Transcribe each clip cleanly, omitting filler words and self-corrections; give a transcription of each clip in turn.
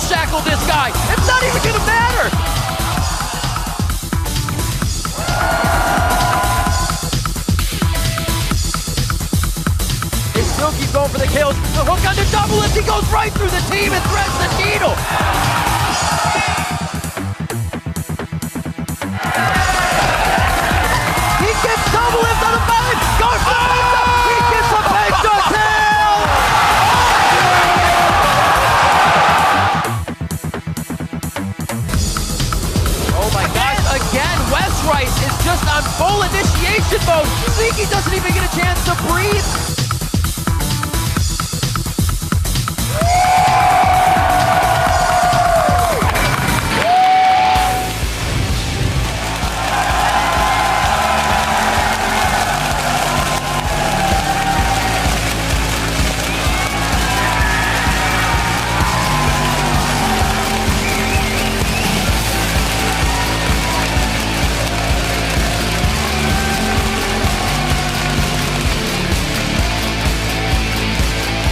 shackle this guy. It's not even gonna matter. They still keep going for the kills. The hook under double lift, he goes right through the team and threads the needle. He gets double lift on the button. Goes for it. He gets a penta kill. Oh my gosh, again, West Rice is just on full initiation mode. Leaky doesn't even get a chance to breathe.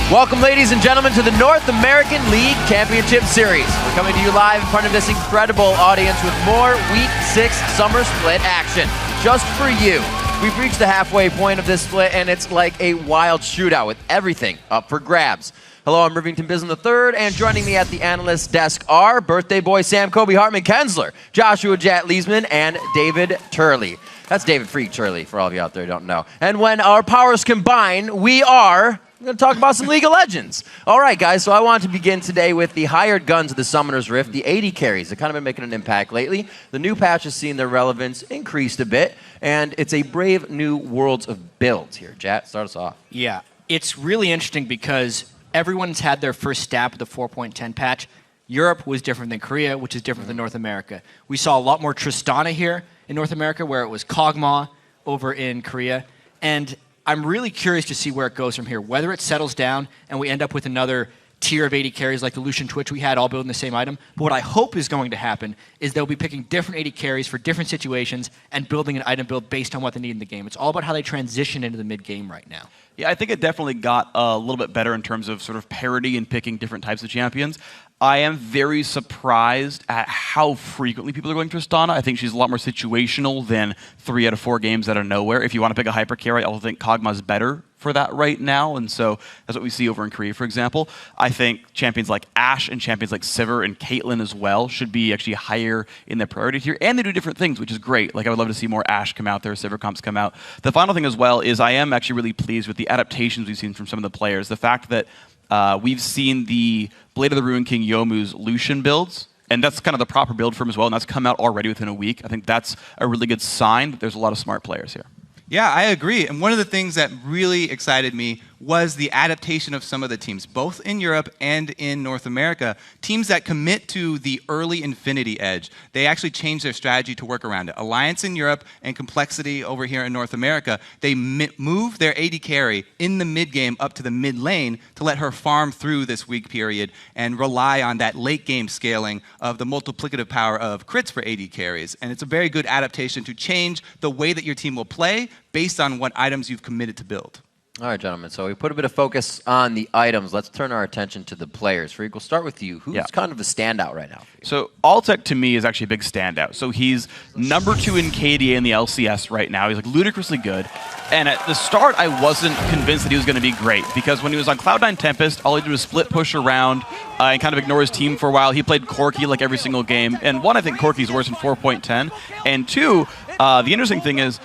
Welcome, ladies and gentlemen, to the North American League Championship Series. We're coming to you live in front of this incredible audience with more Week 6 Summer Split action, just for you. We've reached the halfway point of this split, and it's like a wild shootout with everything up for grabs. Hello, I'm Rivington Bism III, and joining me at the analyst desk are birthday boy Sam Kobe Hartman Kensler, Joshua Jet Leesman, and David Turley. That's David Freak Turley, for all of you out there who don't know. And when our powers combine, we are... I'm going to talk about some League of Legends. All right, guys, so I want to begin today with the hired guns of the Summoner's Rift, the AD carries. They've kind of been making an impact lately. The new patch has seen their relevance increased a bit, and it's a brave new worlds of builds here. Jat, start us off. Yeah, it's really interesting because everyone's had their first stab at the 4.10 patch. Europe was different than Korea, which is different than North America. We saw a lot more Tristana here in North America, where it was Kog'Maw over in Korea. And I'm really curious to see where it goes from here, whether it settles down and we end up with another tier of 80 carries like the Lucian Twitch we had all building the same item. But what I hope is going to happen is they'll be picking different 80 carries for different situations and building an item build based on what they need in the game. It's all about how they transition into the mid-game right now. Yeah, I think it definitely got a little bit better in terms of sort of parity and picking different types of champions. I am very surprised at how frequently people are going Tristana. I think she's a lot more situational than 3 out of 4 games out of nowhere. If you want to pick a hyper carry, I also think Kog'Maw's better for that right now, and so that's what we see over in Korea, for example. I think champions like Ashe and champions like Sivir and Caitlyn as well should be actually higher in the priority tier, and they do different things, which is great. Like, I would love to see more Ashe come out there, Sivir comps come out. The final thing as well is I am actually really pleased with the adaptations we've seen from some of the players. The fact that we've seen the Blade of the Ruin King Youmuu's Lucian builds, and that's kind of the proper build for him as well, and that's come out already within a week. I think that's a really good sign that there's a lot of smart players here. Yeah, I agree. And one of the things that really excited me was the adaptation of some of the teams, both in Europe and in North America. Teams that commit to the early Infinity Edge, they actually change their strategy to work around it. Alliance in Europe and Complexity over here in North America, they move their AD carry in the mid game up to the mid lane to let her farm through this weak period and rely on that late game scaling of the multiplicative power of crits for AD carries. And it's a very good adaptation to change the way that your team will play based on what items you've committed to build. All right, gentlemen, so we put a bit of focus on the items. Let's turn our attention to the players. Freak, we'll start with you. Who's kind of the standout right now for you? So Altec, to me, is actually a big standout. So he's number 2 in KDA in the LCS right now. He's like ludicrously good. And at the start, I wasn't convinced that he was going to be great, because when he was on Cloud9 Tempest, all he did was split push around and kind of ignore his team for a while. He played Corki like every single game. And 1, I think Corki's worse in 4.10. And 2, the interesting thing is,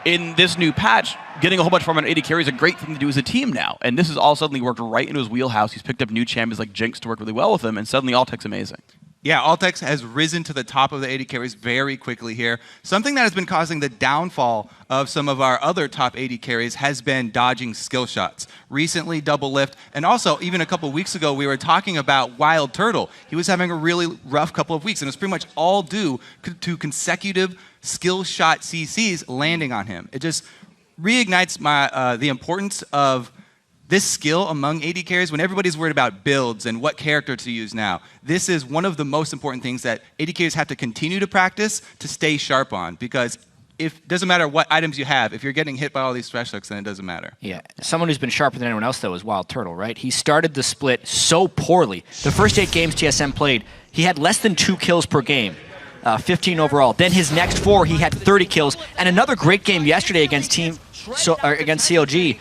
in this new patch, getting a whole bunch from an AD carry is a great thing to do as a team now. And this has all suddenly worked right into his wheelhouse. He's picked up new champions like Jinx to work really well with him, and suddenly Altec's amazing. Yeah, Altec has risen to the top of the AD carries very quickly here. Something that has been causing the downfall of some of our other top AD carries has been dodging skill shots. Recently, double lift, and also even a couple weeks ago, we were talking about Wild Turtle. He was having a really rough couple of weeks, and it's pretty much all due to consecutive skill shot CCs landing on him. It just reignites the importance of this skill among AD carries when everybody's worried about builds and what character to use now. This is one of the most important things that AD carries have to continue to practice to stay sharp on, because if doesn't matter what items you have, if you're getting hit by all these thresh hooks, then it doesn't matter. Yeah. Someone who's been sharper than anyone else, though, is Wild Turtle, right? He started the split so poorly. The first 8 games TSM played, he had less than 2 kills per game, 15 overall. Then his next 4, he had 30 kills. And another great game yesterday against against CLG,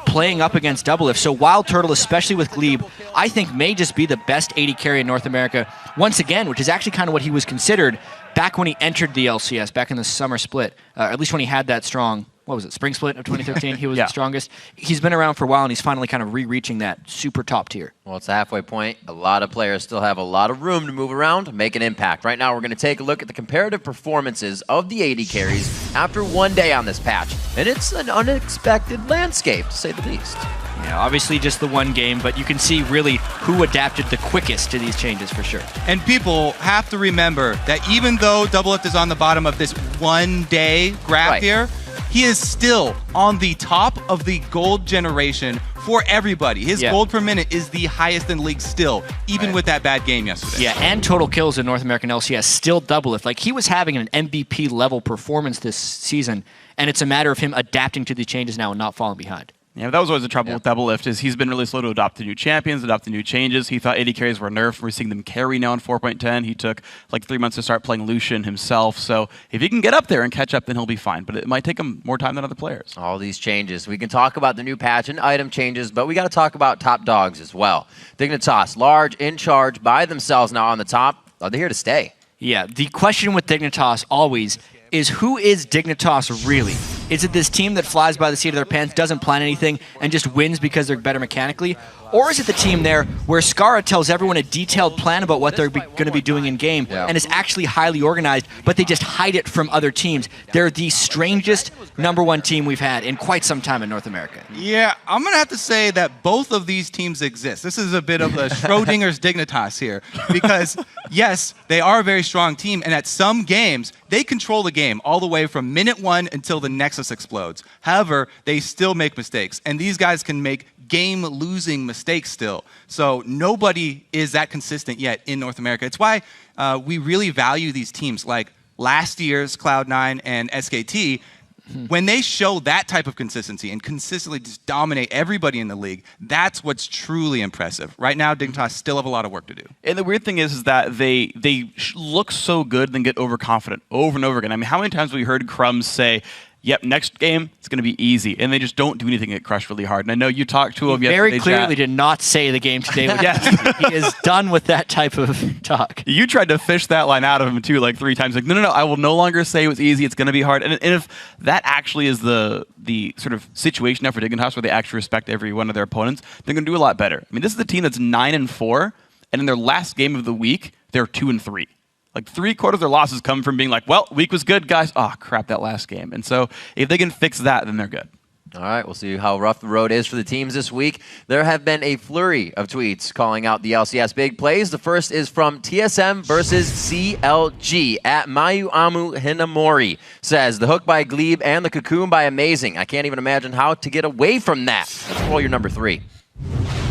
playing up against Doublelift. So Wild Turtle, especially with Glebe, I think may just be the best AD carry in North America once again, which is actually kind of what he was considered back when he entered the LCS, back in the summer split, at least when he had that strong, what was it, spring split of 2013, he was the strongest. He's been around for a while, and he's finally kind of re-reaching that super top tier. Well, it's the halfway point. A lot of players still have a lot of room to move around, make an impact. Right now, we're going to take a look at the comparative performances of the AD carries after one day on this patch. And it's an unexpected landscape, to say the least. Yeah, obviously just the one game, but you can see really who adapted the quickest to these changes for sure. And people have to remember that even though Doublelift is on the bottom of this one-day graph here, he is still on the top of the gold generation for everybody. His gold per minute is the highest in the league still, even with that bad game yesterday. Yeah, and total kills in North American LCS still Doublelift. Like, he was having an MVP level performance this season, and it's a matter of him adapting to the changes now and not falling behind. Yeah, that was always the trouble with Doublelift, is he's been really slow to adopt the new champions, adopt the new changes. He thought AD carries were nerfed. We're seeing them carry now in 4.10. He took like 3 months to start playing Lucian himself. So if he can get up there and catch up, then he'll be fine. But it might take him more time than other players. All these changes. We can talk about the new patch and item changes, but we got to talk about top dogs as well. Dignitas, large, in charge, by themselves now on the top. Are they here to stay? Yeah, the question with Dignitas always is, who is Dignitas really? Is it this team that flies by the seat of their pants, doesn't plan anything, and just wins because they're better mechanically? Or is it the team there where Skara tells everyone a detailed plan about what they're going to be doing in game and is actually highly organized, but they just hide it from other teams? They're the strangest #1 team we've had in quite some time in North America. Yeah, I'm going to have to say that both of these teams exist. This is a bit of a Schrodinger's Dignitas here, because yes, they are a very strong team, and at some games, they control the game all the way from minute 1 until the Nexus explodes. However, they still make mistakes, and these guys can make game-losing mistakes still. So nobody is that consistent yet in North America. It's why we really value these teams like last year's Cloud9 and SKT. When they show that type of consistency and consistently just dominate everybody in the league, that's what's truly impressive. Right now, Dignitas still have a lot of work to do. And the weird thing is that they look so good, then get overconfident over and over again. I mean, how many times have we heard Crumbs say, yep, next game, it's going to be easy. And they just don't do anything and get crushed really hard. And I know you talked to him yesterday. Very clearly did not say the game today. He is done with that type of talk. You tried to fish that line out of him, too, like 3 times. Like, no, I will no longer say it was easy. It's going to be hard. And if that actually is the sort of situation now for Dignitas, where they actually respect every one of their opponents, they're going to do a lot better. I mean, this is a team that's 9-4, and in their last game of the week, they're 2-3. Like 3/4 of their losses come from being like, well, week was good, guys. Oh, crap, that last game. And so if they can fix that, then they're good. All right, we'll see how rough the road is for the teams this week. There have been a flurry of tweets calling out the LCS big plays. The first is from TSM versus CLG at Mayuamu Hinamori. Says, the hook by Glebe and the cocoon by Amazing. I can't even imagine how to get away from that. Let's roll your number 3.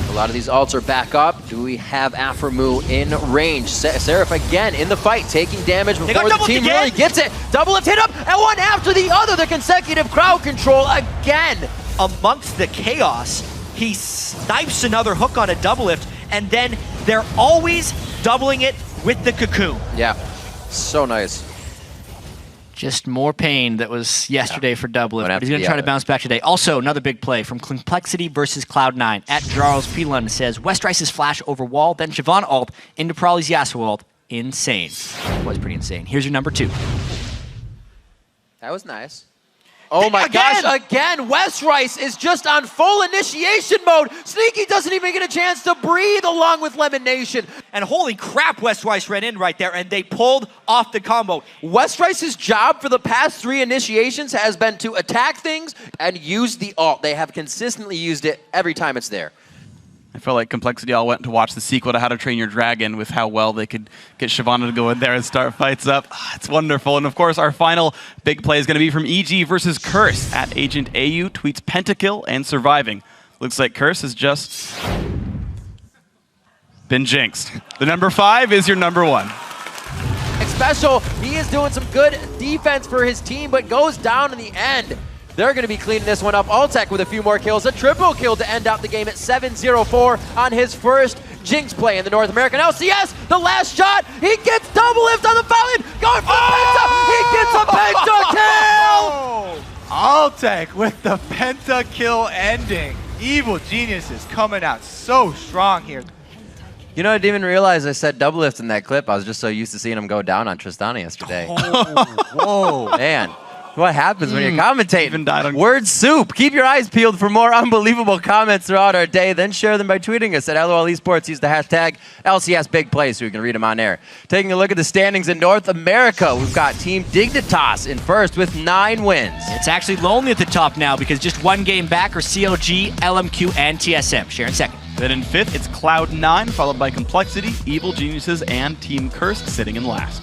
A lot of these ults are back up. Do we have Aphromoo in range? Seraph again in the fight, taking damage before the team really gets it. Doublelift hit up, and one after the other. The consecutive crowd control again. Amongst the chaos, he snipes another hook on a Doublelift, and then they're always doubling it with the cocoon. Yeah, so nice. Just more pain that was yesterday for Doublelift, but he's going to try to bounce back today. Also, another big play from Complexity versus Cloud9. At Charles Pilon says, Westrice's flash over wall, then Siobhan ult into Prolly's Yasuo ult. Insane. That was pretty insane. Here's your number 2. That was nice. Oh my gosh, again, Westrice is just on full initiation mode. Sneaky doesn't even get a chance to breathe along with Lemon Nation. And holy crap, Westrice ran in right there, and they pulled off the combo. Westrice's job for the past 3 initiations has been to attack things and use the ult. They have consistently used it every time it's there. I felt like Complexity all went to watch the sequel to How to Train Your Dragon with how well they could get Shyvana to go in there and start fights up. It's wonderful. And of course, our final big play is going to be from EG versus Curse at Agent AU, tweets Pentakill and surviving. Looks like Curse has just been jinxed. The number 5 is your number 1. special. He is doing some good defense for his team, but goes down in the end. They're going to be cleaning this one up. Altec with a few more kills. A triple kill to end out the game at 7-0-4 on his first Jinx play in the North American LCS. The last shot, he gets double lift on the fountain. Going for the penta. He gets a penta kill. Altec with the penta kill ending. Evil Geniuses coming out so strong here. You know, I didn't even realize I said double lift in that clip. I was just so used to seeing him go down on Tristana yesterday. Whoa. Man, what happens when you're commentating? Even died on- Word soup. Keep your eyes peeled for more unbelievable comments throughout our day. Then share them by tweeting us at LOL Esports. Use the hashtag LCS Big Play so you can read them on air. Taking a look at the standings in North America, we've got Team Dignitas in first with 9 wins. It's actually lonely at the top now because just one game back are CLG, LMQ, and TSM. Sharon second. Then in fifth, it's Cloud9, followed by Complexity, Evil Geniuses, and Team Cursed sitting in last.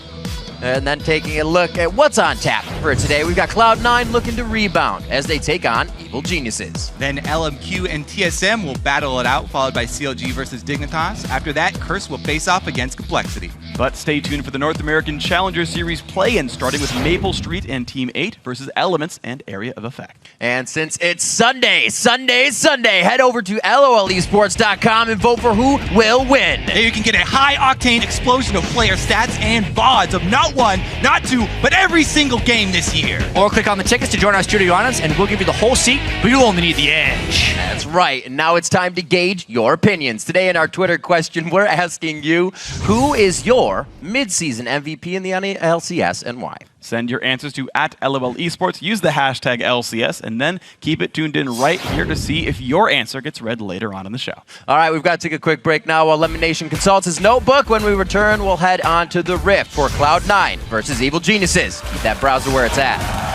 And then taking a look at what's on tap for today, we've got Cloud9 looking to rebound as they take on Evil Geniuses. Then LMQ and TSM will battle it out, followed by CLG versus Dignitas. After that, Curse will face off against Complexity. But stay tuned for the North American Challenger Series play-in, starting with Maple Street and Team 8 versus Elements and Area of Effect. And since it's Sunday, head over to LOLesports.com and vote for who will win. There you can get a high-octane explosion of player stats and VODs of not one, not two, but every single game this year. Or click on the tickets to join our studio audience, and we'll give you the whole seat, but you'll only need the edge. That's right. And now it's time to gauge your opinions. Today in our Twitter question, we're asking you, who is your mid-season MVP in the LCS and why? Send your answers to @LOL Esports, use the hashtag LCS, and then keep it tuned in right here to see if your answer gets read later on in the show. All right, we've got to take a quick break now while Lemonation consults his notebook. When we return, we'll head on to the Rift for Cloud9 versus Evil Geniuses. Keep that browser where it's at.